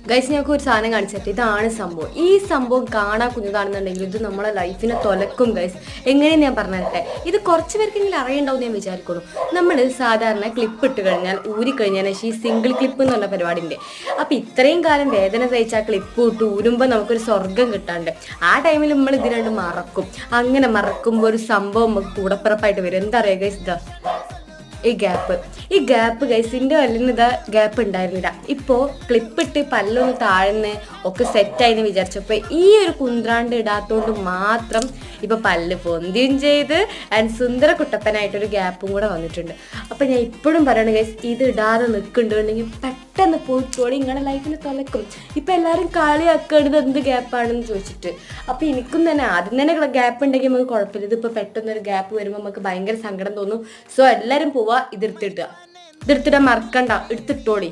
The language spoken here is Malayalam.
ഗൈസ് ഞങ്ങൾക്ക് ഒരു സാധനം കാണിച്ചിട്ട് ഇതാണ് സംഭവം. ഈ സംഭവം കാണാൻ കുഞ്ഞതാണെന്നുണ്ടെങ്കിൽ ഇത് നമ്മളെ ലൈഫിനെ തൊലക്കും ഗൈസ്. എങ്ങനെയെന്ന് ഞാൻ പറഞ്ഞിട്ടെ, ഇത് കുറച്ച് പേർക്കെങ്കിലും അറിയണ്ടാവും ഞാൻ വിചാരിക്കുന്നു. നമ്മൾ സാധാരണ ക്ലിപ്പ് ഇട്ട് കഴിഞ്ഞാൽ ഊരിക്കഴിഞ്ഞാൽ ഈ സിംഗിൾ ക്ലിപ്പ് എന്ന് പറഞ്ഞ പരിപാടിൻ്റെ. അപ്പം ഇത്രയും കാലം വേദന സഹിച്ച ആ ക്ലിപ്പ് ഇട്ട് ഊരുമ്പോൾ നമുക്കൊരു സ്വർഗം കിട്ടാണ്ട് ആ ടൈമിൽ നമ്മൾ ഇത് രണ്ടും മറക്കും. അങ്ങനെ മറക്കുമ്പോൾ ഒരു സംഭവം നമുക്ക് കൂടപ്പിറപ്പായിട്ട് വരും. എന്താ പറയുക ഗൈസ്, ഇതാ ഈ ഗ്യാപ്പ് ഗൈസിൻ്റെ പല്ലിന് ഇതാ ഗ്യാപ്പ് ഉണ്ടായിരുന്നില്ല. ഇപ്പോൾ ക്ലിപ്പിട്ട് പല്ലൊന്ന് താഴ്ന്ന് ഒക്കെ സെറ്റായിന്ന് വിചാരിച്ചപ്പോൾ ഈ ഒരു കുന്ത്രാണ്ട് ഇടാത്തോണ്ട് മാത്രം ഇപ്പോൾ പല്ല് പൊന്തിയും ചെയ്ത് ആൻഡ് സുന്ദര കുട്ടപ്പനായിട്ടൊരു ഗ്യാപ്പും കൂടെ വന്നിട്ടുണ്ട്. അപ്പോൾ ഞാൻ ഇപ്പോഴും പറയണ ഗൈസ്, ഇത് ഇടാതെ നിൽക്കുന്നുണ്ടെങ്കിൽ പെട്ടെന്ന് പോയിട്ടോടെ നിങ്ങളുടെ ലൈഫിനെ തുലക്കും. ഇപ്പം എല്ലാവരും കളിയാക്കേണ്ടത് എന്ത് ഗ്യാപ്പാണെന്ന് ചോദിച്ചിട്ട്. അപ്പോൾ എനിക്കും തന്നെ ആദ്യം തന്നെ ഗ്യാപ്പ് ഉണ്ടെങ്കിൽ നമുക്ക് കുഴപ്പമില്ല. ഇതിപ്പോൾ പെട്ടെന്നൊരു ഗ്യാപ്പ് വരുമ്പോൾ നമുക്ക് ഭയങ്കര സങ്കടം തോന്നും. സോ എല്ലാവരും പോവുക, ഇതെടുത്തിടുക മറക്കണ്ട, എടുത്തിട്ടോടി.